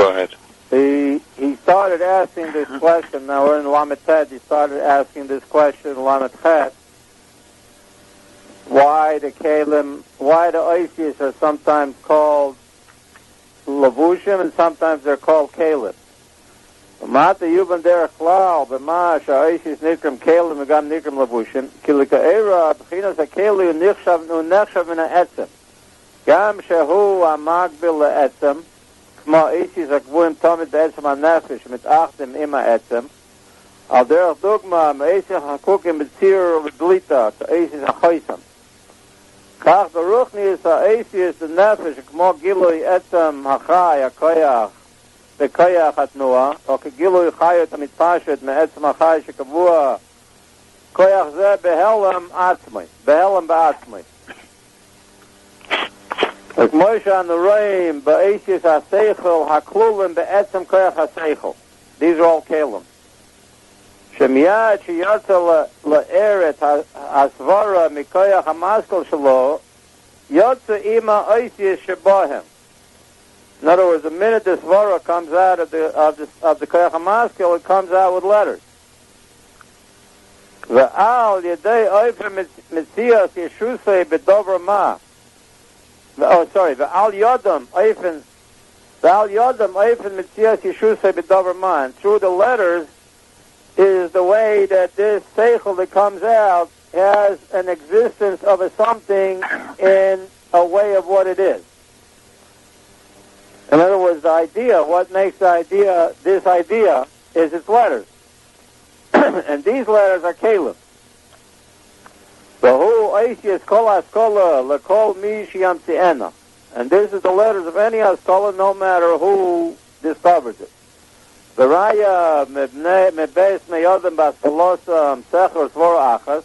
Go ahead. He started asking this question. Now we're in Lamed Tet. He started asking this question, Lamed Chet. Why the Oisius are sometimes called Lavushim and sometimes they're called Kalim. Mata Yuban Derech Klal b'ma sha'Oisius nikram Kalim v'gam nikram Lavushim ki l'ka'era b'chinas ha'Keli u'nechshav min ha'etzem gam shehu ha'magbil la'etzem k'ma Oisius ha'kvuim tamid b'etzem ha'nefesh mit'achdim im ha'etzem al derech dugma ha'Oisius ha'kukim b'tzir v'dlita ka'Oisius ha'choisam Kach beruchni is ha'Oisius the nefesh k'mo gilui etzem ha'chai ha'koyach b'koyach hatnua o k'gilui chayot ha'mitpashet me'etzem ha'chai shekavua koyach zeh behelam atzmai behelam ba'atzmai Moshe on the Reim ba'Oisius ha'seichel ha'klulim be'etzem koyach ha'seichel. These are all kalim. Shemiyad sheyotza le'eret ha'svara mikoyach ha'maskel shelo yotza ima Oisius shebohem. In other words, the minute the svara comes out of the koyach ha'maskel, it comes out with letters. Ve'al yedei oifem mitzias yeshusei b'dover ma. Ve'al yodam oifem mitzias yeshusei b'dover ma. And through the letters is the way that this seichel that comes out has an existence of a something in a way of what it is. In other words, the idea, what makes the idea, this idea, is its letters. And these letters are kalim. V'hu Oisius kol haskola lekol mi sheyamtzi'ena. And this is the letters of any haskola, no matter who discovers it. V'raya mebeis meyodem baskolosam sechor svor achas.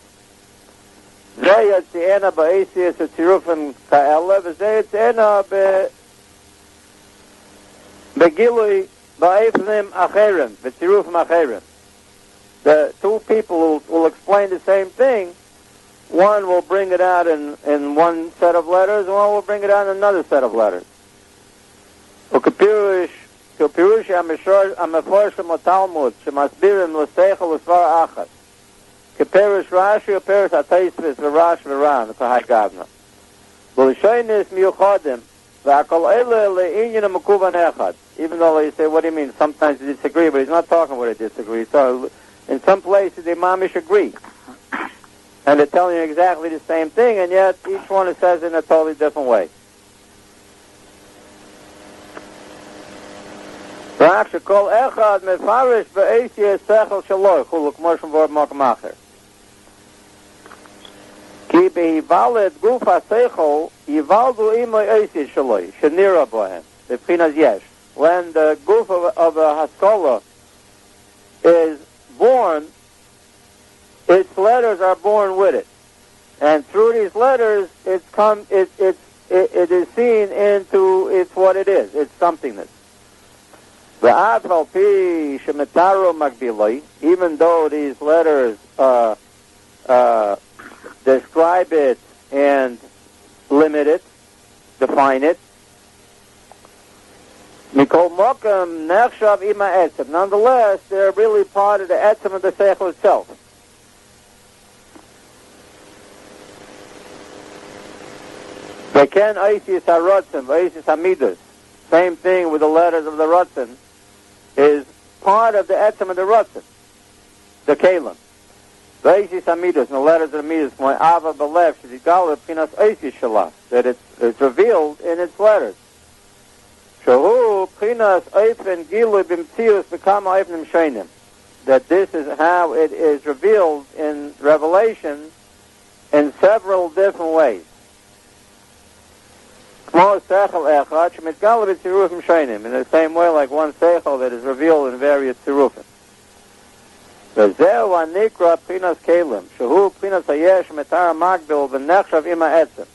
Zeh yatzi'ena ba'Oisius etzirufim ka'ele, v'zeh yatzi'ena begilui ba'efnim acherim, v'tzirufim acherim. The two people will explain the same thing. One will bring it out in one set of letters, and one will bring it out in another set of letters. U'kepirush ha'meforshim ha'talmud shemasbirim l'seichel l'svar achas. Kepirush Rashi u'perush ha'teisvis v'rash v'ran v'hai gavna. V'lishoinis miyuchodim v'akol ele le'inyin ha'mekuvan echad. Even though they say, what do you mean? Sometimes they disagree, but he's not talking about they disagree. So in some places the mamish agree. And they're telling you exactly the same thing, and yet each one says it in a totally different way. Kol echad mefarish ba'Oisius sechel shelo chuluk moshim v'or makmacher. Ki behivaled guf ha'seichel yivaldu imay Oisius shelo shenira bohem b'pchinas yesh. When the goof of a haskola is born, its letters are born with it, and through these letters, it is seen into it's what it is. It's somethingness. Even though these letters describe it and limit it, define it. Nonetheless, they're really part of the etzem of the seichel itself. They can Oisius harotzen, Oisius hamidus. Same thing with the letters of the rotzen is part of the etzem of the rotzen, the kalim. Oisius hamidus, and the letters of the midus, my ava belev shedigal pinas Oisius shalah, that it's revealed in its letters. Shahu pinas oifen gilui b'mtzius become oifnim sheinim. That this is how it is revealed in Revelation in several different ways. In the same way like one seichel that is revealed in various tzirufim. V'zeu anikra pinas kelim, shehu pinas hayesh metar magbil v'nechshav ima etzem.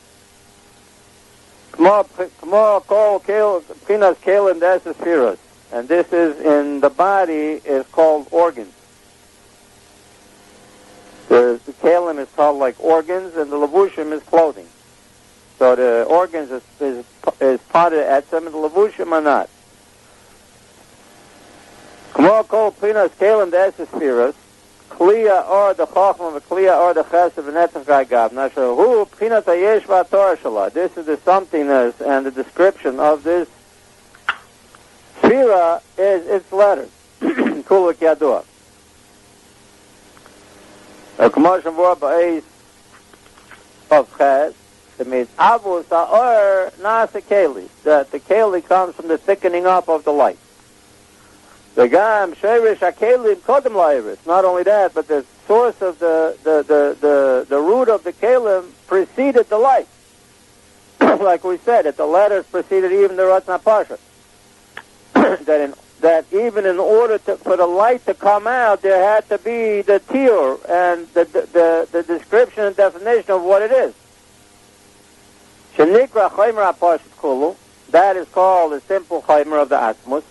K'mo kol pinas kelim de'esesphiros. And this is in the body is called organs. The kelim is called like organs, and the levushim is clothing. So the organs is part of the etzem, and the levushim are not. Kmo kol pinas kelim the esespheres, kliya or the chochma, kliya or the chesed v'netzach gaigab. Now, hu pinas hayesh v'ator shala. This is the somethingness and the description of this sphera is its letters. Kuluk yadua. A commotion word ba'is of ches. It means avus ha'or nasa keli. That the keli comes from the thickening up of the light. The gam sheirish hakelim kodem la'iris. Not only that, but the source of the root of the kelim preceded the light. Like we said, that the letters preceded even the Ratzon Pasha. that even in order for the light to come out, there had to be the tiur and the description and definition of what it is. Shenikra chaymer ha'pashut kulu. That is called the simple chaymer of the Atmos.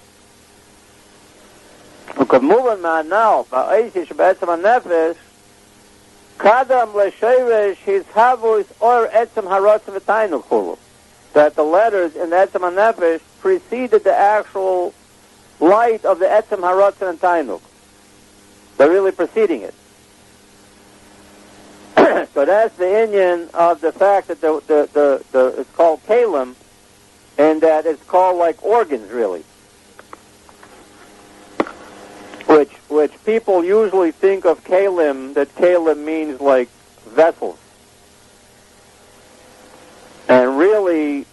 Ukamuvan ma'anal ba'aysish ba'etzem ha'nefesh kadam l'sheirish his havus or etzem haratzim v'tainu kulu. That the letters in the etzem ha'nefesh preceded the actual light of the etzem haratzim and tainuk. They're really preceding it. So that's the inyan of the fact that the it's called kalim, and that it's called like organs, really. Which people usually think of kalim, that kalim means like vessels. And really,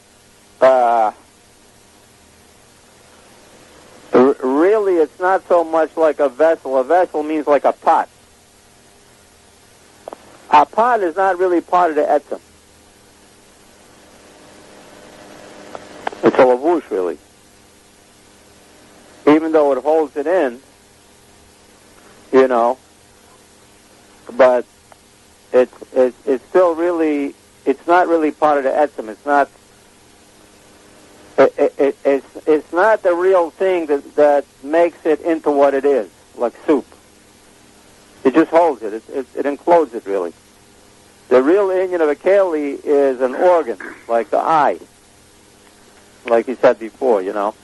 really it's not so much like a vessel. A vessel means like a pot. A pot is not really part of the etzem. It's a lavush, really. Even though it holds it in, you know, but it's still really, it's not really part of the etzem. It's not. It's not the real thing that makes it into what it is, like soup. It just holds it. It encloses it, really. The real inyan of a keli is an organ, like the eye, like you said before, you know.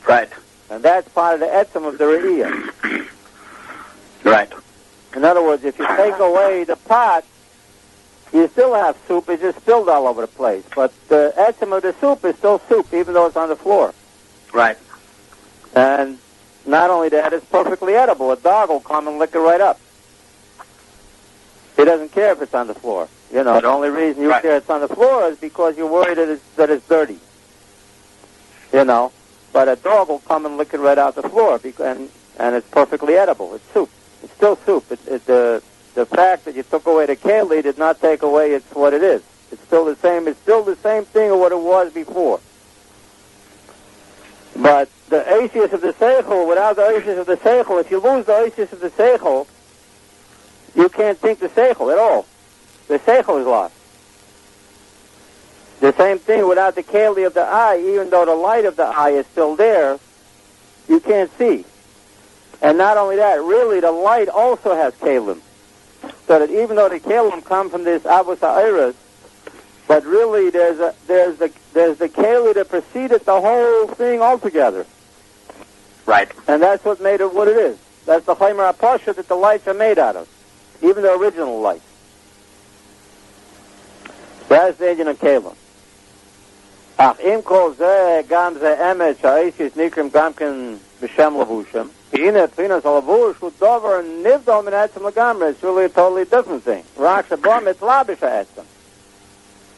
Right. And that's part of the etzem of the re'iyah. Right. In other words, if you take away the pot, you still have soup. It's just spilled all over the place. But the etzem of the soup is still soup, even though it's on the floor. Right. And not only that, it's perfectly edible. A dog will come and lick it right up. He doesn't care if it's on the floor. You know, the only reason you care it's on the floor is because you're worried that it's dirty. You know, but a dog will come and lick it right out the floor, and it's perfectly edible. It's soup. It's still soup. The fact that you took away the keli did not take away it's what it is. It's still the same. It's still the same thing of what it was before. But the oisius of the seichel, without the oisius of the seichel, if you lose the oisius of the seichel, you can't think the seichel at all. The seichel is lost. The same thing without the keli of the eye, even though the light of the eye is still there, you can't see. And not only that, really the light also has kelim. So that even though the kelim come from this avos ha'eres, but really there's the keli that preceded the whole thing altogether. Right. And that's what made it what it is. That's the chaymer ha'pasha that the lights are made out of. Even the original light. That's the engine of kelim. Ach im kol ze gam ze emet sha'esis nikrim gamken b'shem lavushim. Hine tfinas halavush u'dover nivdol min etzem lagamre. It's really a totally different thing. Rak shabo mitlabish ha'etzem.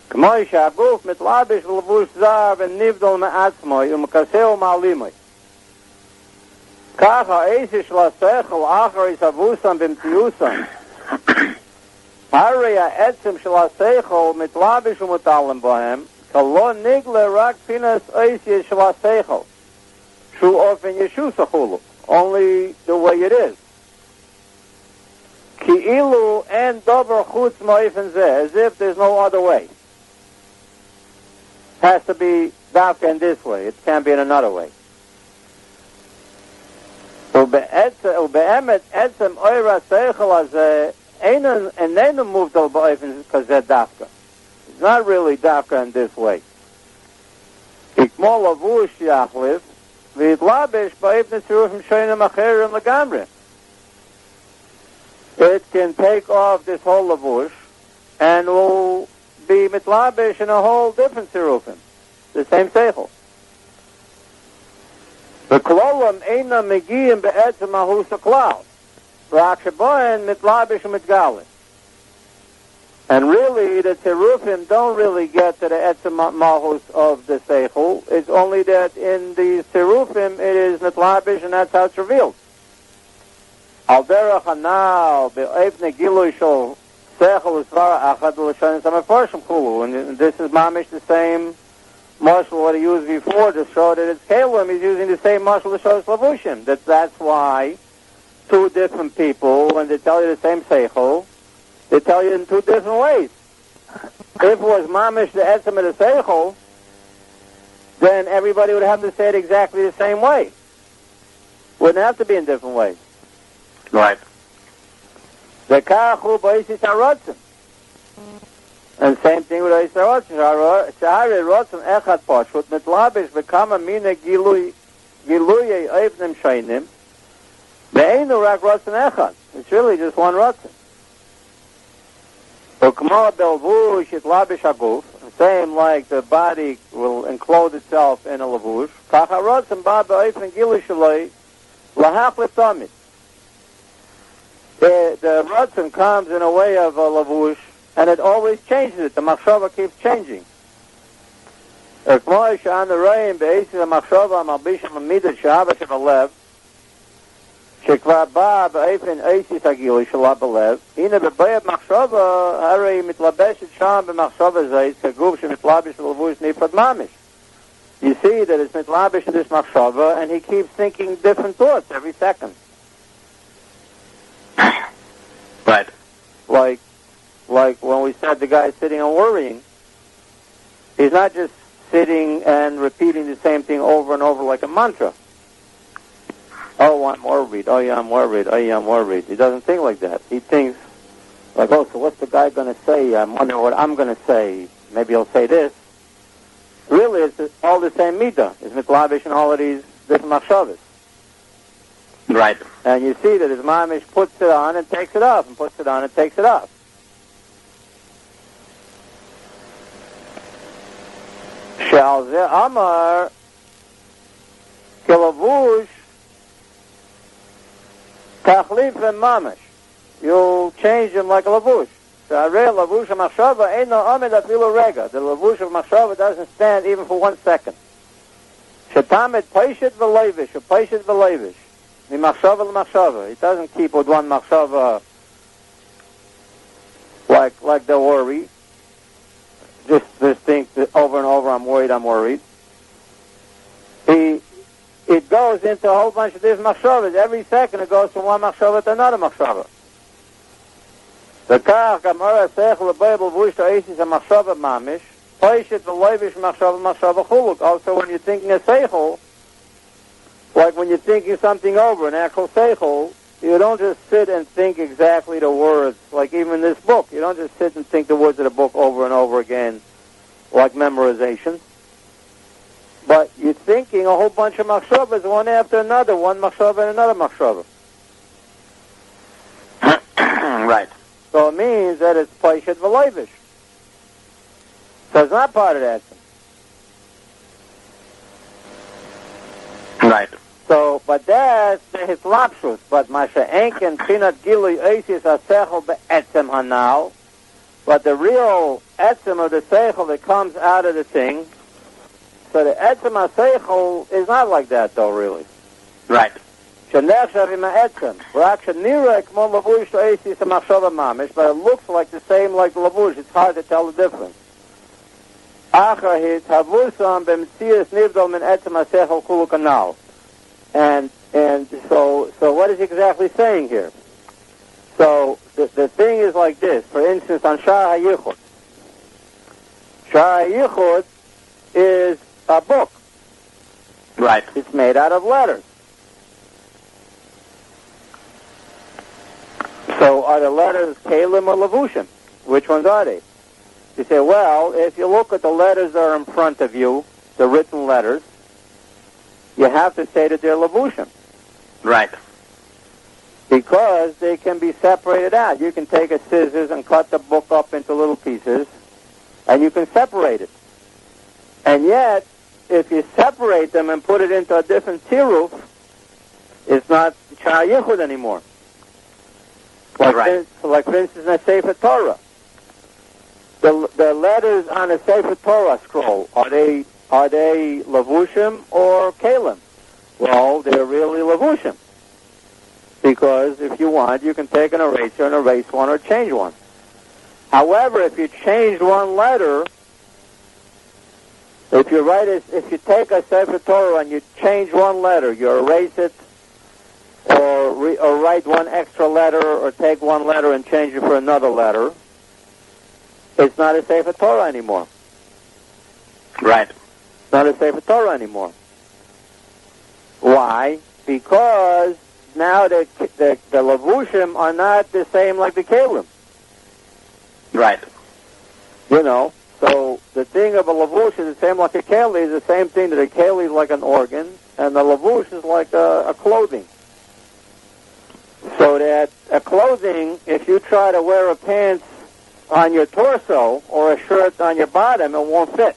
K'moi sha'aguf mitlabish v'lavush zar v'nivdol me'atzmoi u'mekaseu ma'alimoi. Kach ha'esis sh'lasechel achar isavusam b'mtiusam. Hari ha'etzem sh'lasechel mitlabish u'mutalim bohem. Kalon nigle rak finas oisies sh'lasechel. Shu ofen yeshusachulu. Only the way it is. Ki'ilu and dover chutz ma'ifin zeh, as if there's no other way. Has to be dafka in this way. It can't be in another way. Ube'emet etzem oira seichel hazeh einenu muvdal ba'ifin kazeh dafka. It's not really dafka in this way. Ikmo lavush yachlif, v'yitlabish ba'ibn tzirufim shoynim acherim legamri. It can take off this whole lavush and will be mitlabish in a whole different tzirufim, the same seichel. V'klolam eina megiyim be'etzem mahus haklal. V'ak shebohen mitlabish u'mitgalim. And really, the terufim don't really get to the etzem mahus of the seichel. It's only that in the terufim it is mitlabish, and that's how it's revealed. Al derech hanal be'evne gilui shel seichel usvara achad l'shanim samafarshim kulu. And this is mamish the same marshal what he used before to show that it's kelim. He's using the same marshal to show it's lavushim. That's why two different people, when they tell you the same seichel, they tell you in two different ways. If it was mamish the etzem of the seichel, then everybody would have to say it exactly the same way. Wouldn't have to be in different ways. Right. V'kachu b'oisis harotzim. And same thing with oisis harotzim. Shahari rotzim echad pashut mitlabish v'kama mina giluyei oivnim shaynim ve'einu rak rotzim echad. It's really just one rotzim. Same like the body will enclose itself in a lavush. The rotzen comes in a way of a lavush, and it always changes it. The machshava keeps changing. שכבר בא באופן איסיס הגילוי שלה בלב, הנה בבית מחשבה, הרי היא מתלבשת שם במחשבה זית, כגוף שמתלבש בלבוש נפרד ממש. You see that it's mitlabish in this machshava, and he keeps thinking different thoughts every second. Right. Like when we said the guy sitting and worrying, he's not just sitting and repeating the same thing over and over like a mantra. Oh, I'm worried. Oh, yeah, I'm worried. Oh, yeah, I'm worried. He doesn't think like that. He thinks like, oh, so what's the guy going to say? I'm wondering what I'm going to say. Maybe he'll say this. Really, it's all the same midah. It's mitlabish and all of these different machshavas. Right. And you see that his mamish puts it on and takes it off, and puts it on and takes it off. Shal ze amar kilavush tachlif and mamish. You'll change him like a lavush. The lavush of machshava ain't no amid afilu rega. The lavush of machshava doesn't stand even for 1 second. Shetamid paishit v'leivish, paishit v'leivish. Mi machshava l'machshava. He doesn't keep with one machshava like the worry. Just think over and over, I'm worried, I'm worried. It goes into a whole bunch of different machshavas. Every second it goes from one machshava to another machshava. The kach gamara seichel lebayel vush to'esis a machshava mamish, paishit v'leivish machshava chuluk. Also, when you're thinking a seichel, like when you're thinking something over, an actual seichel, you don't just sit and think exactly the words, like even in this book. You don't just sit and think the words of the book over and over again, like memorization. But you're thinking a whole bunch of machshavas, one after another, one machshava and another machshava. Right. So it means that it's paishet v'leivish. So it's not part of that. Right. So, but that's the hislapshus. But masha enken pinat gilui oisis asechel be'etzem hanal. But the real etzem of the seichel that comes out of the thing, so the etzem ha-seichel is not like that, though, really. Right. But it looks like the same like the lavush. It's hard to tell the difference. And so what is he exactly saying here? So the thing is like this. For instance, on Shaar HaYichud. Shaar HaYichud is a book. Right. It's made out of letters. So are the letters Kalim or Lavushim? Which ones are they? You say, well, if you look at the letters that are in front of you, the written letters, you have to say that they're levushim. Right. Because they can be separated out. You can take a scissors and cut the book up into little pieces, and you can separate it. And yet, if you separate them and put it into a different tiruf, it's not Shaar HaYichud anymore. Like for instance, in a Sefer Torah. The letters on a Sefer Torah scroll, are they levushim or kalim? Well, they're really levushim. Because if you want, you can take an eraser and erase one or change one. However, if you change one letter, if you take a Sefer Torah and you change one letter, you erase it, or write one extra letter, or take one letter and change it for another letter, it's not a Sefer Torah anymore. Right. It's not a Sefer Torah anymore. Why? Because now the levushim are not the same like the kalim. Right. You know, so the thing of a lavush is the same like a keli, is the same thing that a keli is like an organ, and the lavush is like a clothing. So that a clothing, if you try to wear a pants on your torso or a shirt on your bottom, it won't fit.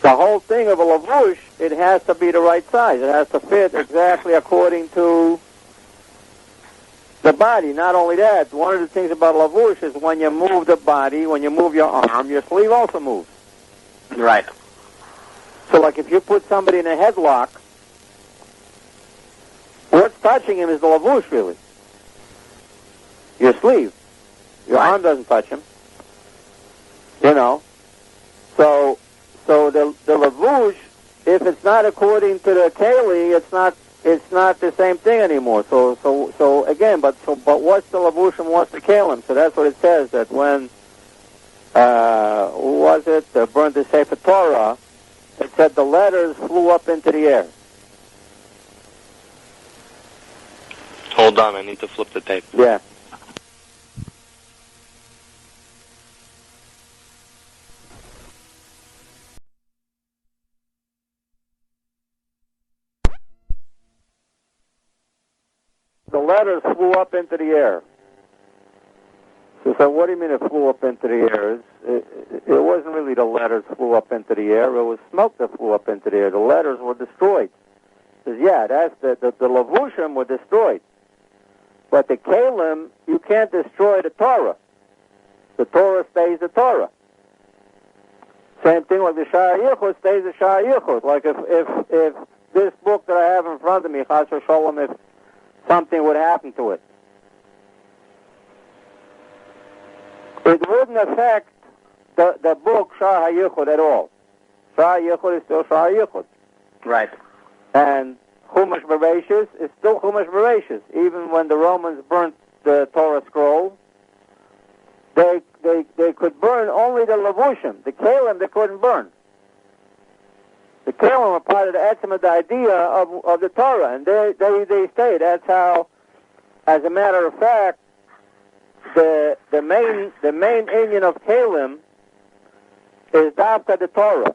The whole thing of a lavush, it has to be the right size. It has to fit exactly according to the body. Not only that, one of the things about lavush is when you move the body, when you move your arm, your sleeve also moves. Right. So like if you put somebody in a headlock, what's touching him is the lavush, really. Your sleeve. Your arm doesn't touch him. You know. So the lavush, if it's not according to the keli, it's not the same thing anymore. So again, but what's the lavush and what's the kalim? So that's what it says, that when who was it? Burned the Sefer Torah, it said the letters flew up into the air. Hold on, I need to flip the tape. Yeah. The letters flew up into the air. So what do you mean it flew up into the air? It wasn't really the letters flew up into the air. It was smoke that flew up into the air. The letters were destroyed. Says, yeah, that's the lavushim were destroyed. But the kalim, you can't destroy the Torah. The Torah stays the Torah. Same thing like the Shaar HaYichud stays the Shaar HaYichud. Like if this book that I have in front of me, Chas Shalom, if something would happen to it, it wouldn't affect the book Shaar HaYichud at all. Shaar HaYichud is still Shaar HaYichud. Right. And Chumash Bereshis is still Chumash Bereshis. Even when the Romans burnt the Torah scroll, they could burn only the levushim. The kalim they couldn't burn. The kalim were part of the etzem, the idea of the Torah, and they stay. That's how, as a matter of fact, the main inyan of kalim is dafka the Torah.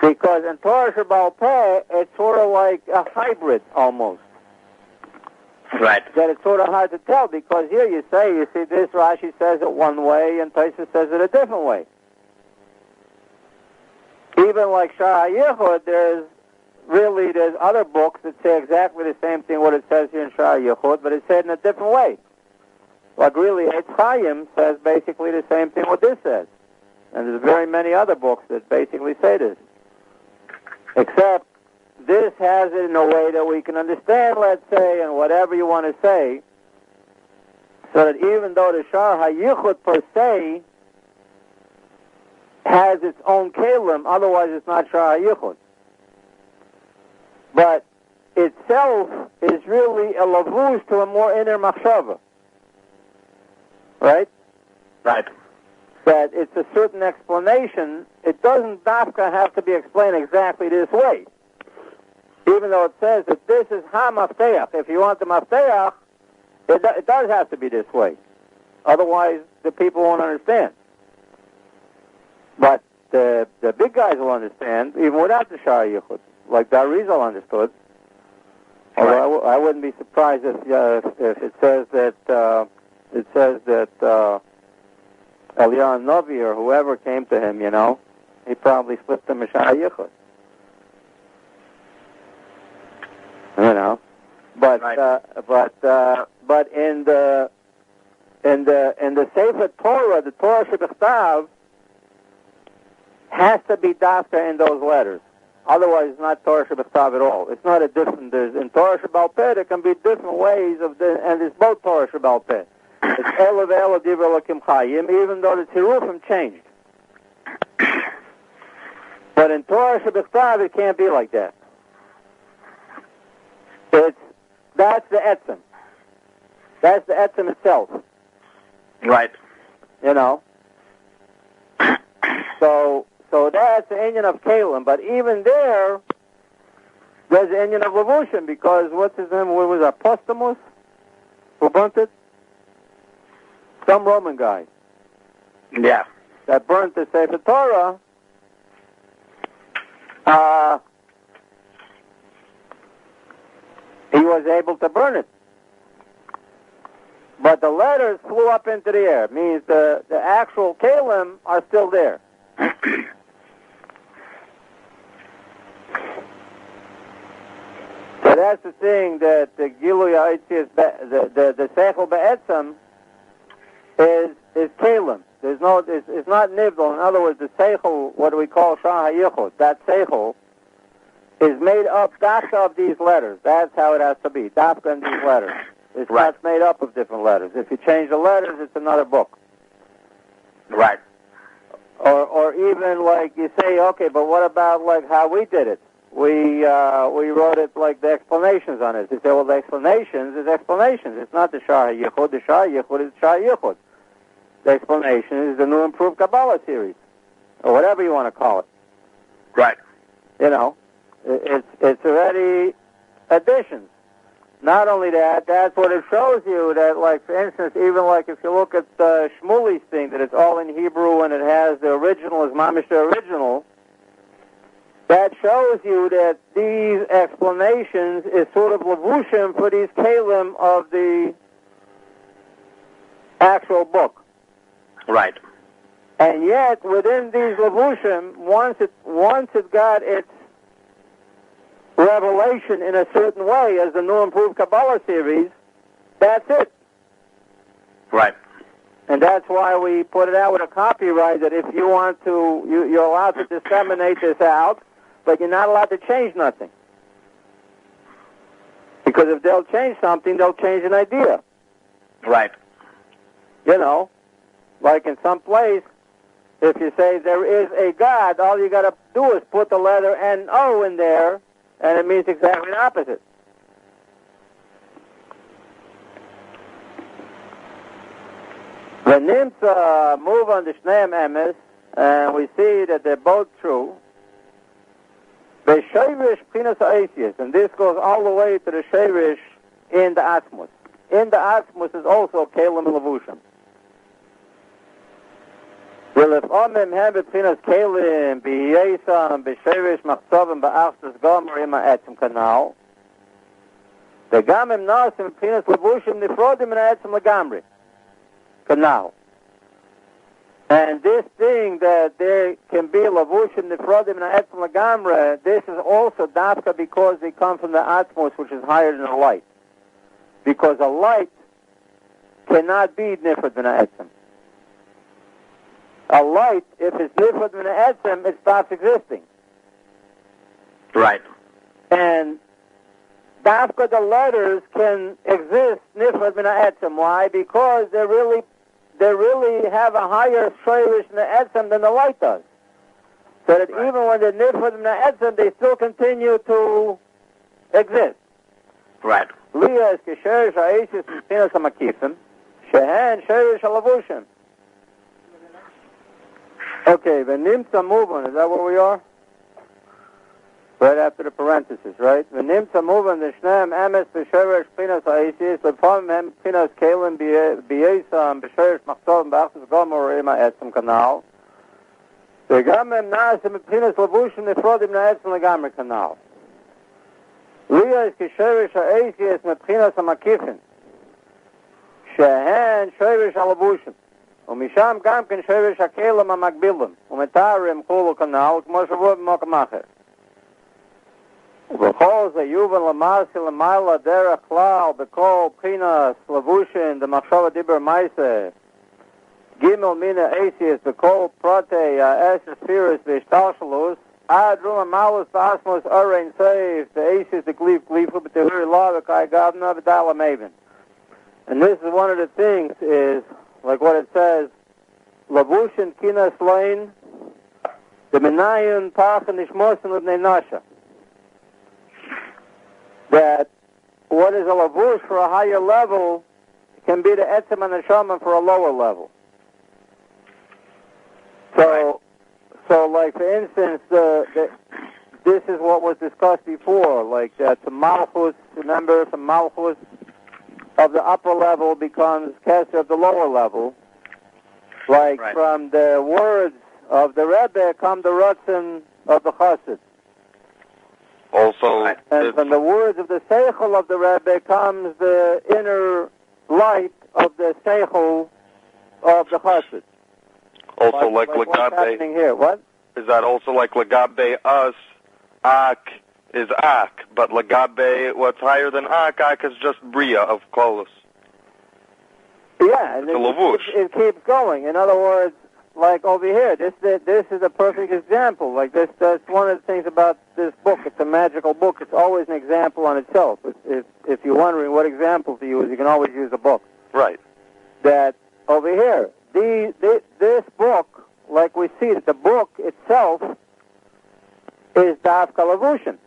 Because in Torah Shebaal Peh, it's sort of like a hybrid almost. Right. That it's sort of hard to tell, because here you see this, Rashi says it one way, and Tosfos says it a different way. Even like Shaar HaYichud, there's other books that say exactly the same thing what it says here in Shaar HaYichud, but it's said in a different way. Like really, Eitz Chaim says basically the same thing what this says. And there's very many other books that basically say this. Except this has it in a way that we can understand, let's say, and whatever you want to say, so that even though the Shaar HaYichud per se has its own kalim, otherwise it's not Shaar HaYichud. But itself is really a lavush to a more inner machshava. Right? Right. That it's a certain explanation. It doesn't dafka have to be explained exactly this way. Even though it says that this is ha-mafteach. If you want the mafteach, it does have to be this way. Otherwise, the people won't understand. But the big guys will understand, even without the Shaar HaYichud, like the Arizal understood. Although I wouldn't be surprised if it says that Eliyahu Novi or whoever came to him, he probably slipped him a Shaar HaYichud. But in the Sefer Torah, the Torah Shebechtav has to be dafka in those letters. Otherwise, it's not Torah Shebechtav at all. It's not a different. In Torah Shebal Peh, there can be different ways and it's both Torah Shebal Peh. It's Ela ve'Ela Divrei Elokim Chayim, even though the Tzirufim changed. But in Torah Shebechtav, it can't be like that. That's the etzem. That's the etzem itself. Right. So that's the Indian of Kalim. But even there's the Indian of Levushim, because what's his name? What was that? Postumus? Who burnt it? Some Roman guy. Yeah. That burnt the Sefer Torah. He was able to burn it. But the letters flew up into the air. It means the actual kalim are still there. So that's the thing, that the Gilui HaItzias, the Seichel Be'etzem is kalim. It's not nivdal. In other words, the Seichel, what do we call Shaar HaYichud, that Seichel is made up dafka of these letters. That's how it has to be, dafka in these letters. It's not made up of different letters. If you change the letters, it's another book. Right. Or even like you say, okay, but what about like how we did it? We wrote it like the explanations on it. You say, well, the explanations is explanations. It's not the Shaar HaYichud. The Shaar HaYichud is Shaar HaYichud. The explanation is the new improved Kabbalah series, or whatever you want to call it. Right. It's already additions. Not only that, that's what it shows you, that, like, for instance, even like if you look at Shmuli's thing, that it's all in Hebrew and it has the original as mamish the original, that shows you that these explanations is sort of levushim for these kalim of the actual book. Right. And yet, within these levushim, once it got its revelation in a certain way as the new improved Kabbalah series, that's it. Right. And that's why we put it out with a copyright, that if you want to, you're allowed to disseminate this out, but you're not allowed to change nothing. Because if they'll change something, they'll change an idea. Right. Like in some place, if you say there is a God, all you got to do is put the letter N-O in there, and it means exactly the opposite. The Nimtza move on the Shneim Emes, and we see that they're both true. The Sheirish Pinas Ha'esius, and this goes all the way to the Sheirish in the Atmos. In the Atmos is also Kalim Levushim. ולפעמים הם בבחינת כלים, בייסם, בשרש מחצובים, באחסס גומר עם העצם כנ"ל, וגם הם נעשים בבחינת לבושים נפרודים מן העצם לגמרי, כנ"ל. And this thing that there can be levushim nifrodim מן העצם לגמרי, this is also dafka because they come from the atmos, which is higher than the light. Because a light cannot be nifrod מן העצם. A light, if it's nifrod min ha'etzem, it stops existing. Right. And dafka the letters can exist nifrod min ha'etzem. Why? Because they really have a higher shayrish min ha'etzem than the light does. So that even when they're nifrod min ha'etzem, they still continue to exist. Right. Liya is k'sherish ha'esis m'pinas ha'makifim, shehen sherish ha'lavushim. Okay, v'nimtza muvan, is that where we are? Right after the parenthesis, right? V'nimtza muvan, the shneim emes b'sheresh pinas ha'esis, l'pam hem pinas kalim b'yesam b'sheresh machtovim b'achtus gomor ima etzem kanal. וגם הם נעשה מבחינת לבושים נפרודים לעצם לגמרי כנ"ל. ליאס כשורש האייסיאס מבחינת המקיפן, שהן שורש הלבושים, ומשם גם כן שורש הכלים המקבילים, ומתארים כולו כנ"ל, כמו שבוע במקום אחר. ובכל זה יובן למעשה למעלה דרך כלל בכל בחינת לבושין דמחשב דיבר מייסה גימל מן האייסיאס בכל פרטי האספירס והשתלשלוס עד רום המלוס באסמוס אורן סייף האייסיאס דקליף קליפו בתהורי law וכאי גבנה ודאלה מייבן. And this is one of the things is, like what it says, לבושין kinas lein דמנאיון פחן נשמוסן לבני נשא. That what is a lavush for a higher level can be the etzem and the shaman for a lower level. So like for instance, this is what was discussed before, like that the malchus, remember, the malchus of the upper level becomes kesser of the lower level. Like from the words of the Rebbe come the rotzen of the Chassid. Also, and from the words of the seichel of the Rebbe comes the inner light of the seichel of the Chassid. Also, like what's happening here? What? Is that also like Lagabe us, Ak is Ak, but Lagabe, what's higher than Ak is just Bria of Kolos. Yeah, and it keeps going. In other words, like over here, this is a perfect example. Like that's one of the things about this book. It's a magical book. It's always an example on itself. If you're wondering what example to use, you can always use a book. Right. That over here, this book, like we see it, the book itself is Daf Kalavushin.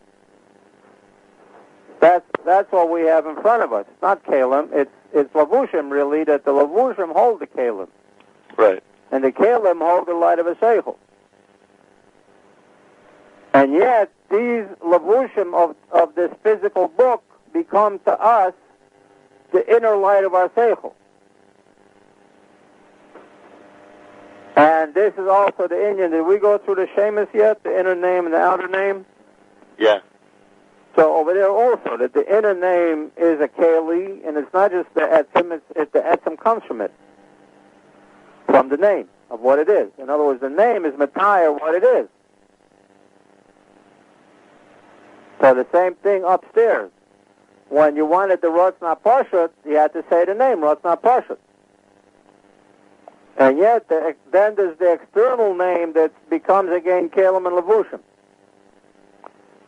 That's what we have in front of us. It's not Kalim. It's Lavushim, really, that the Lavushim hold the Kalim. Right. And the Kalim hold the light of a Seichel. And yet, these Lavushim of this physical book become to us the inner light of our Seichel. And this is also the Indian. Did we go through the Shemus yet? The inner name and the outer name? Yeah. So over there also, that the inner name is a Keli, and it's not just the Etzim, it's the Etzim comes from it. From the name of what it is. In other words, the name is Matayah, what it is. So the same thing upstairs. When you wanted the Rotzna Pashut, you had to say the name, Rotzna Pashut. And yet, then there's the external name that becomes again Kalim and Levushim.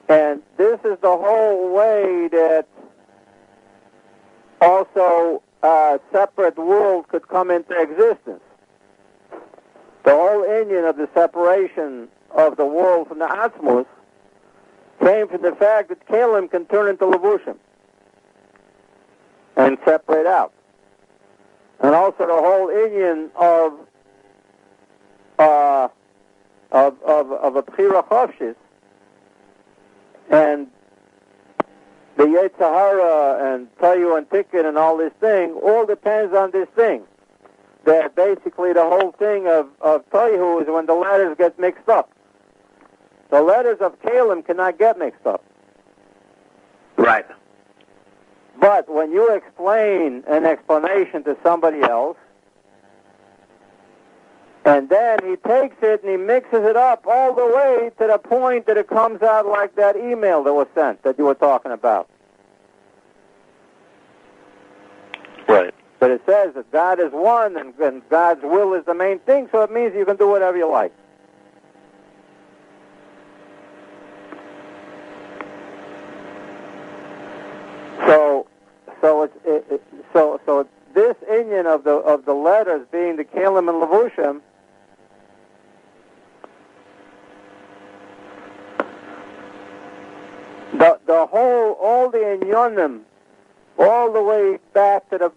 And this is the whole way that also a separate world could come into existence. The whole Indian of the separation of the world from the Atzmus came from the fact that Kalim can turn into Levushim and separate out. And also the whole Indian of a Bchira Chavshis and the Yetzahara and Tayu and Tikkun and all this thing all depends on this thing. That basically the whole thing of Tayu is when the letters get mixed up. The letters of Kalim cannot get mixed up. Right. But when you explain an explanation to somebody else, and then he takes it and he mixes it up all the way to the point that it comes out like that email that was sent that you were talking about. Right. But it says that God is one and God's will is the main thing, so it means you can do whatever you like. So this Inyan of the letters being the Kalim and Levushim, all the Inyanim, all the way back to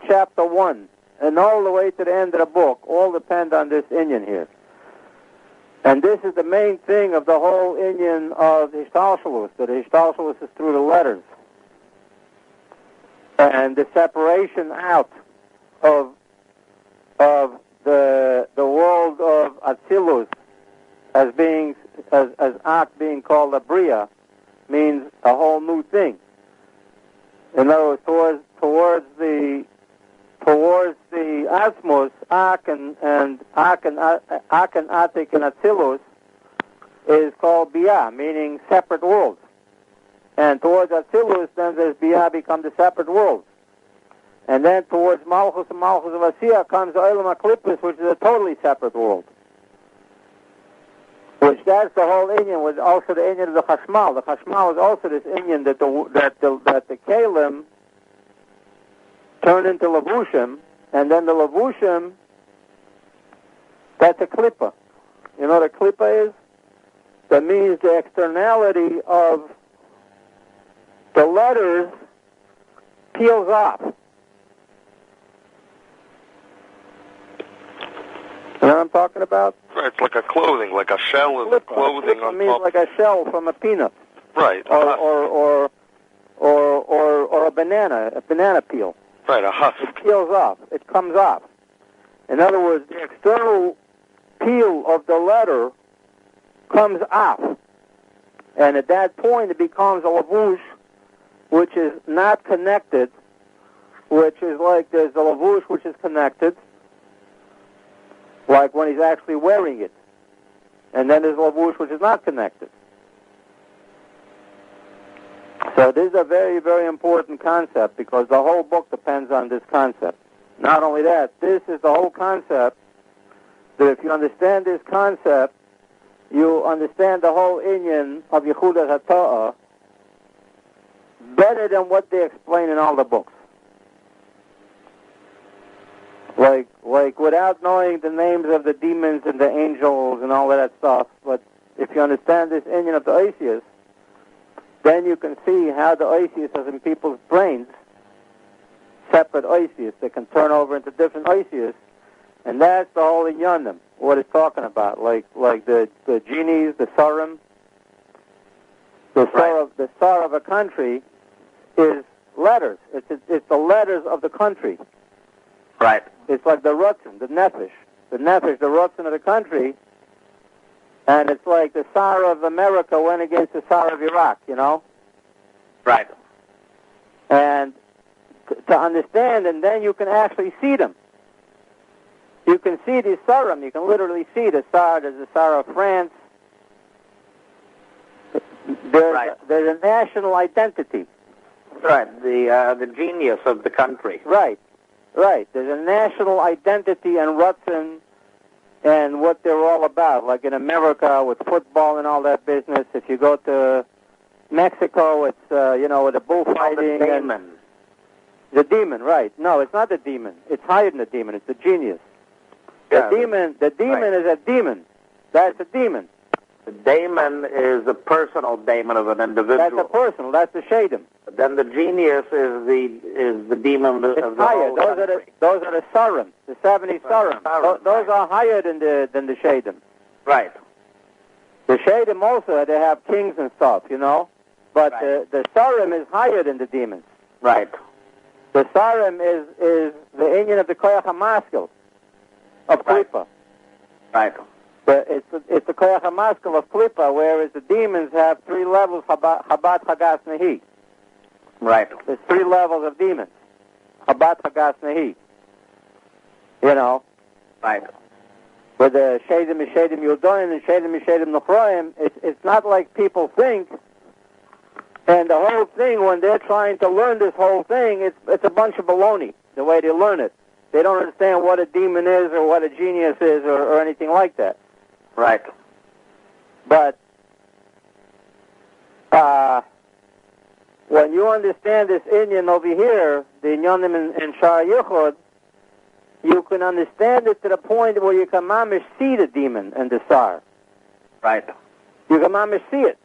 chapter 1, and all the way to the end of the book, all depend on this Inyan here. And this is the main thing of the whole Inyan of Hishtalshelut, that Hishtalshelut is through the letters. And the separation out of the world of Atzilus as Ak being called a Bria means a whole new thing. In other words, towards the Asmos, Ak and Atik and Atzilus is called Bia, meaning separate worlds. And towards Atzilus, then there's Bia become the separate worlds. And then towards Malchus and Malchus of Asiya comes Olam HaKlippus, which is a totally separate world. Which that's the whole Inyan, was also the Inyan of the Chashmal. The Chashmal is also this Inyan that the Kalim turn into Levushim, and then the Levushim, that's a Klippa. You know what a Klippa is? That means the externality of the letters peels off. You know what I'm talking about? Right, it's like a clothing, like a shell is a clothing on means top. like a shell from a peanut. Right. Or a banana peel. Right, a husk. It peels off. It comes off. In other words, the external peel of the letter comes off. And at that point, it becomes a lavush, which is not connected, which is like there's a lavush which is connected, like when he's actually wearing it. And then there's a lavush which is not connected. So this is a very, very important concept because the whole book depends on this concept. Not only that, this is the whole concept that if you understand this concept, you understand the whole Inyan of Yehuda HaTorah better than what they explain in all the books. Like without knowing the names of the demons and the angels and all of that stuff, but if you understand this Inyan of the Oisius, then you can see how the Oisius is in people's brains, separate Oisius that can turn over into different Oisius, and that's the whole Inyanim, what it's talking about, like the genies, the Sarim. The Sar of a country is letters. It's the letters of the country. Right. It's like the Rutzen, the Nefesh, the Rutzen of the country, and it's like the Tsar of America went against the Tsar of Iraq, you know? Right. And to understand, and then you can actually see them. You can see the Tsarim. You can literally see the Tsar. There's the Tsar of France. There's a national identity. Right. The genius of the country. Right. There's a national identity and Rutzen and what they're all about. Like in America with football and all that business. If you go to Mexico, it's, with the bullfighting. The demon. The demon, right. No, it's not the demon. It's higher than the demon. It's the genius. Yeah, the demon is a demon. That's a demon. The daemon is a personal daemon of an individual. That's a personal. That's the shadim. But then the genius is the demon of the higher. whole Those are the sarim, the 70 sarim. Those are higher than the shadim. Right. The shadim also, they have kings and stuff, you know. But the sarim is higher than the demons. Right. The sarim is the Inyan of the koyach hamaskil of Klippa. Right. But it's the koyach hamaskil of Klippa, whereas the demons have 3 levels, Chabad, Chagas, Nehi. Right. There's 3 levels of demons. Chabad, Chagas, Nehi. You know? Right. With the Shadim Yudoin and Shadim Nuchroim, it's not like people think. And the whole thing, when they're trying to learn this whole thing, it's a bunch of baloney, the way they learn it. They don't understand what a demon is or what a genius is or anything like that. Right. But when you understand this Inyan over here, the Inyanim in Shaar HaYichud, you can understand it to the point where you can mamish see the demon and the Tsar. Right. You can mamish see it.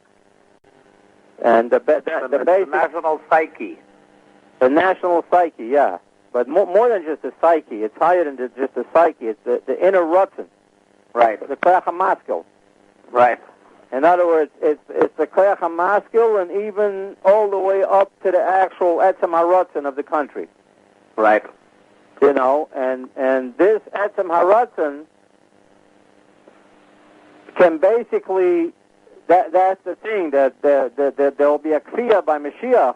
And the basic national psyche. The national psyche, yeah. But more than just the psyche. It's higher than just the psyche. It's the inner Rutzen. Right. The koyach hamaskil. Right. In other words, it's the koyach hamaskil and even all the way up to the actual etzem harutzen of the country. Right. You know, and this etzem harutzen can basically, that's the thing, that there will be a kfiyah by Mashiach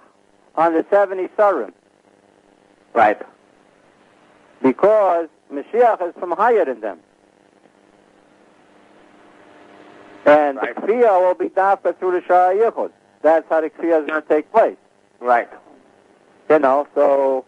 on the 70 Sarim. Right. Because Mashiach is from higher than them. And Right. the kfiyah will be dafka through the Shaar HaYichud. That's how the kfiyah is going to take place. Right. You know, so